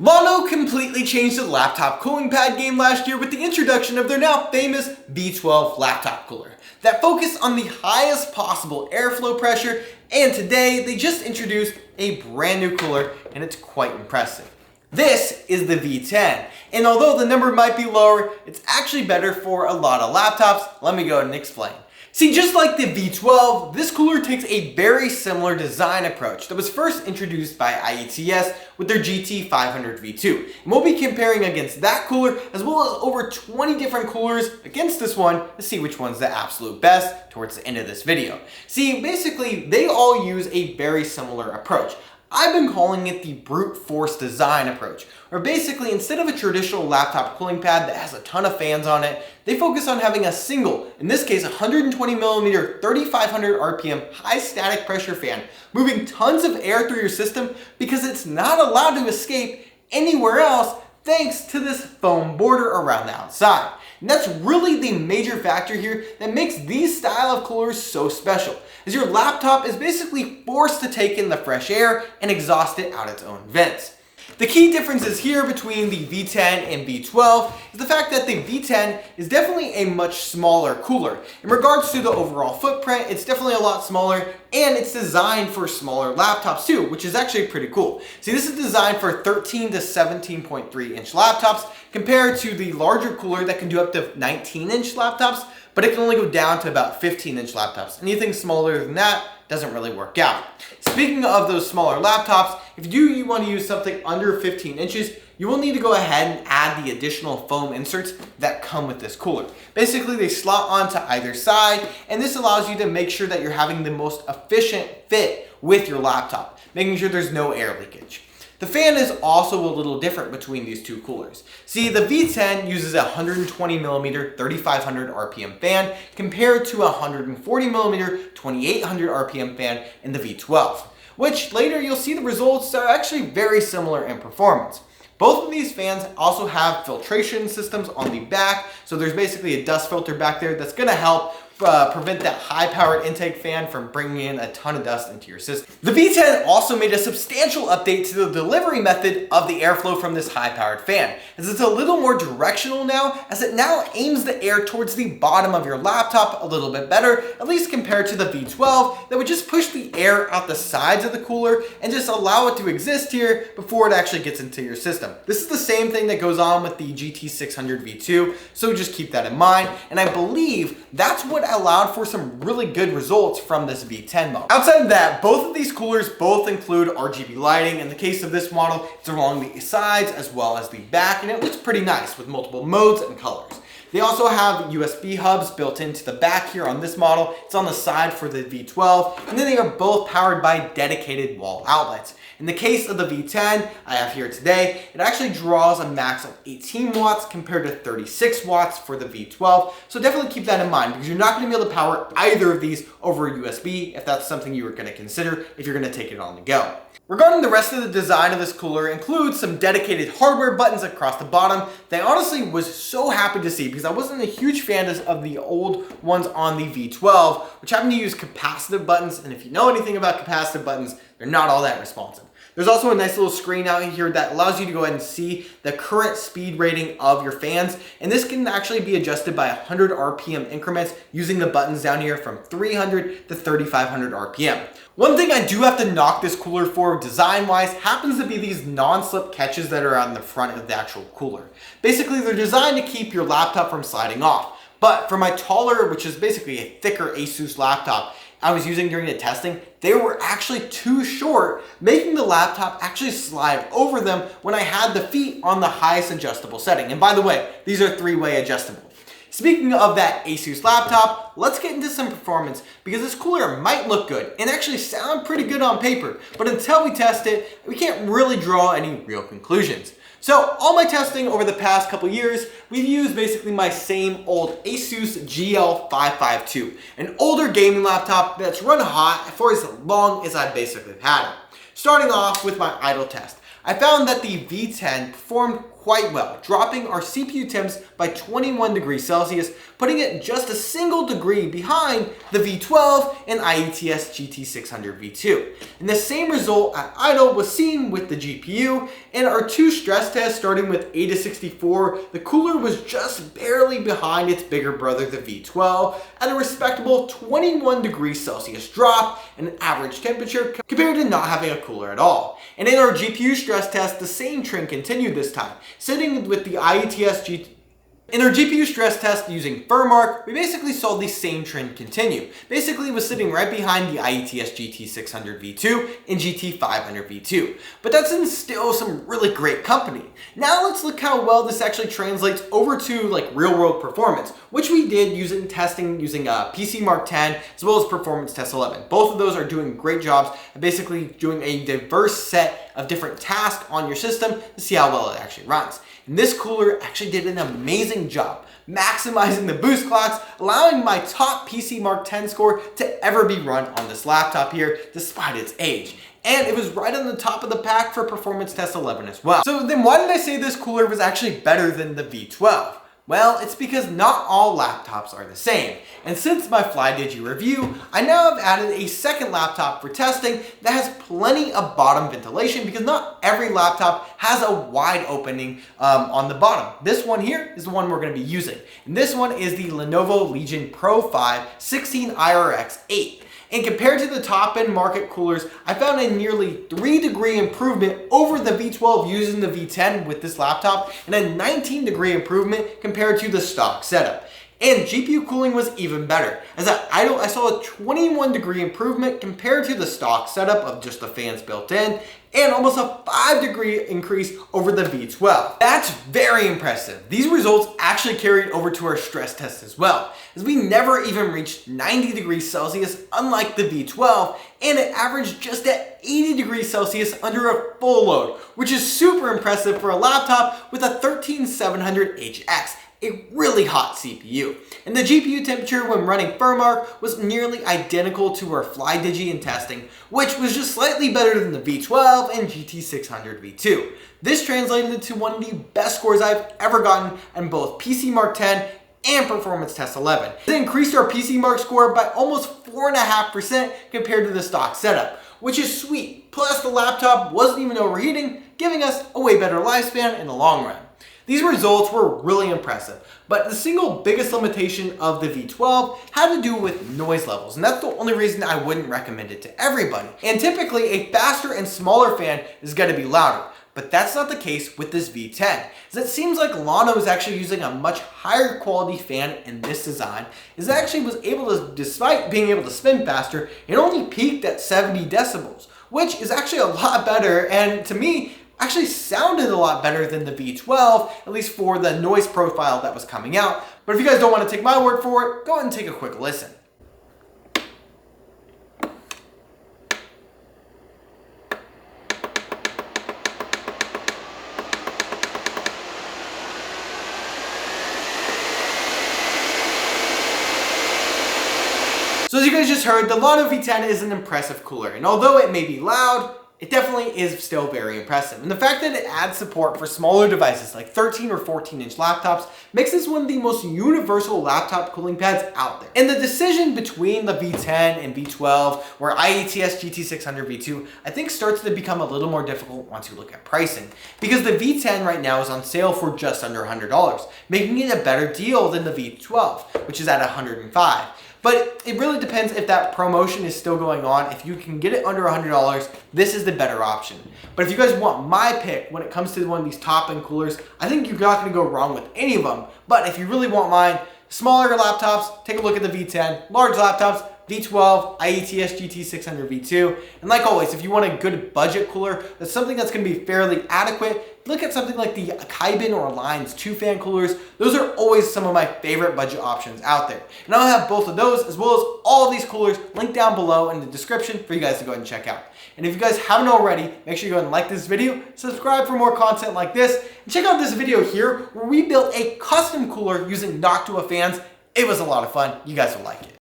Llano completely changed the laptop cooling pad game last year with the introduction of their now famous V12 laptop cooler that focused on the highest possible airflow pressure, and today they just introduced a brand new cooler and it's quite impressive. This is the V10, and although the number might be lower, it's actually better for a lot of laptops. Let me go ahead and explain. See, just like the V12, this cooler takes a very similar design approach that was first introduced by IETS with their GT500 V2. And we'll be comparing against that cooler as well as over 20 different coolers against this one to see which one's the absolute best towards the end of this video. See, basically, they all use a very similar approach. I've been calling it the brute force design approach, where basically instead of a traditional laptop cooling pad that has a ton of fans on it, they focus on having a single, in this case 120mm 3500 RPM high static pressure fan, moving tons of air through your system because it's not allowed to escape anywhere else thanks to this foam border around the outside. And that's really the major factor here that makes these style of coolers so special, as your laptop is basically forced to take in the fresh air and exhaust it out its own vents. The key differences here between the V10 and V12 is the fact that the V10 is definitely a much smaller cooler. In regards to the overall footprint, it's definitely a lot smaller, and it's designed for smaller laptops too, which is actually pretty cool. See, this is designed for 13 to 17.3 inch laptops compared to the larger cooler that can do up to 19 inch laptops, but it can only go down to about 15 inch laptops. Anything smaller than that doesn't really work out. Speaking of those smaller laptops, if you want to use something under 15 inches, you will need to go ahead and add the additional foam inserts that come with this cooler. Basically, they slot onto either side, and this allows you to make sure that you're having the most efficient fit with your laptop, making sure there's no air leakage. The fan is also a little different between these two coolers. See, the V10 uses a 120mm 3500 RPM fan compared to a 140mm 2800 RPM fan in the V12, which later you'll see the results are actually very similar in performance. Both of these fans also have filtration systems on the back, so there's basically a dust filter back there that's going to help prevent that high-powered intake fan from bringing in a ton of dust into your system. The V10 also made a substantial update to the delivery method of the airflow from this high-powered fan, as it's a little more directional now, as it now aims the air towards the bottom of your laptop a little bit better, at least compared to the V12 that would just push the air out the sides of the cooler and just allow it to exist here before it actually gets into your system. This is the same thing that goes on with the GT600 V2, so just keep that in mind, and I believe that's what allowed for some really good results from this V10 model. Outside of that, both of these coolers both include RGB lighting. In the case of this model, it's along the sides as well as the back, and it looks pretty nice with multiple modes and colors. They also have USB hubs built into the back here on this model. It's on the side for the V12, and then they are both powered by dedicated wall outlets. In the case of the V10 I have here today, it actually draws a max of 18 watts compared to 36 watts for the V12. So definitely keep that in mind, because you're not going to be able to power either of these over USB if that's something you were going to consider if you're going to take it on the go. Regarding the rest of the design of this cooler, includes some dedicated hardware buttons across the bottom that I honestly was so happy to see, because I wasn't a huge fan of the old ones on the V12, which happen to use capacitive buttons, and if you know anything about capacitive buttons, they're not all that responsive. There's also a nice little screen out here that allows you to go ahead and see the current speed rating of your fans, and this can actually be adjusted by 100 RPM increments using the buttons down here from 300 to 3500 RPM. One thing I do have to knock this cooler for design-wise happens to be these non-slip catches that are on the front of the actual cooler. Basically, they're designed to keep your laptop from sliding off, but for my taller, which is basically a thicker ASUS laptop I was using during the testing, they were actually too short, making the laptop actually slide over them when I had the feet on the highest adjustable setting. And by the way, these are three-way adjustable. Speaking of that ASUS laptop, let's get into some performance, because this cooler might look good and actually sound pretty good on paper, but until we test it, we can't really draw any real conclusions. So all my testing over the past couple years, we've used basically my same old ASUS GL552, an older gaming laptop that's run hot for as long as I basically had it. Starting off with my idle test, I found that the V10 performed quite well, dropping our CPU temps by 21 degrees Celsius, putting it just a single degree behind the V12 and IETS GT500 V2. And the same result at idle was seen with the GPU. In our two stress tests, starting with ASUS, the cooler was just barely behind its bigger brother, the V12, at a respectable 21 degrees Celsius drop in average temperature compared to not having a cooler at all. And in our GPU stress test, the same trend continued this time, sitting with the IETS GT. In our GPU stress test using FurMark, we basically saw the same trend continue. Basically, it was sitting right behind the IETS GT600 V2 and GT500 V2. But that's in still some really great company. Now let's look how well this actually translates over to like real world performance, which we did using testing using PC Mark 10 as well as Performance Test 11. Both of those are doing great jobs at basically doing a diverse set of different tasks on your system to see how well it actually runs. And this cooler actually did an amazing job, maximizing the boost clocks, allowing my top PC Mark 10 score to ever be run on this laptop here, despite its age. And it was right on the top of the pack for Performance Test 11 as well. So then why did I say this cooler was actually better than the V12? Well, it's because not all laptops are the same. And since my FlyDigi review, I now have added a second laptop for testing that has plenty of bottom ventilation because not every laptop has a wide opening on the bottom. This one here is the one we're going to be using. And this one is the Lenovo Legion Pro 5 16IRX8. And compared to the top-end market coolers, I found a nearly 3-degree improvement over the V12 using the V10 with this laptop, and a 19-degree improvement compared to the stock setup. And GPU cooling was even better, as at idle I saw a 21-degree improvement compared to the stock setup of just the fans built in, and almost a 5-degree increase over the V12. That's very impressive. These results actually carried over to our stress test as well, as we never even reached 90 degrees Celsius unlike the V12, and it averaged just at 80 degrees Celsius under a full load, which is super impressive for a laptop with a 13700HX. A really hot CPU. And the GPU temperature when running FurMark was nearly identical to our FlyDigi in testing, which was just slightly better than the V12 and GT600 V2. This translated to one of the best scores I've ever gotten on both PC Mark 10 and Performance Test 11. It increased our PC Mark score by almost 4.5% compared to the stock setup, which is sweet. Plus the laptop wasn't even overheating, giving us a way better lifespan in the long run. These results were really impressive, but the single biggest limitation of the V12 had to do with noise levels, and that's the only reason I wouldn't recommend it to everybody. And typically, a faster and smaller fan is going to be louder, but that's not the case with this V10, as it seems like Llano is actually using a much higher quality fan in this design, as it actually was able to, despite being able to spin faster, it only peaked at 70 decibels, which is actually a lot better, and to me, actually sounded a lot better than the V12, at least for the noise profile that was coming out. But if you guys don't want to take my word for it, go ahead and take a quick listen. So as you guys just heard, the Llano V10 is an impressive cooler, and although it may be loud, it definitely is still very impressive. And the fact that it adds support for smaller devices like 13 or 14-inch laptops makes this one of the most universal laptop cooling pads out there. And the decision between the V10 and V12 or IETS GT600 V2, I think starts to become a little more difficult once you look at pricing. Because the V10 right now is on sale for just under $100, making it a better deal than the V12, which is at $105. But it really depends if that promotion is still going on. If you can get it under $100, this is the better option. But if you guys want my pick when it comes to one of these top-end coolers, I think you're not going to go wrong with any of them. But if you really want mine, smaller laptops, take a look at the V10. Large laptops, V12, IETS GT600 V2. And like always, if you want a good budget cooler, that's something that's going to be fairly adequate, look at something like the Kaibin or Alliance 2-fan coolers. Those are always some of my favorite budget options out there. And I'll have both of those as well as all of these coolers linked down below in the description for you guys to go ahead and check out. And if you guys haven't already, make sure you go ahead and like this video, subscribe for more content like this, and check out this video here where we built a custom cooler using Noctua fans. It was a lot of fun. You guys will like it.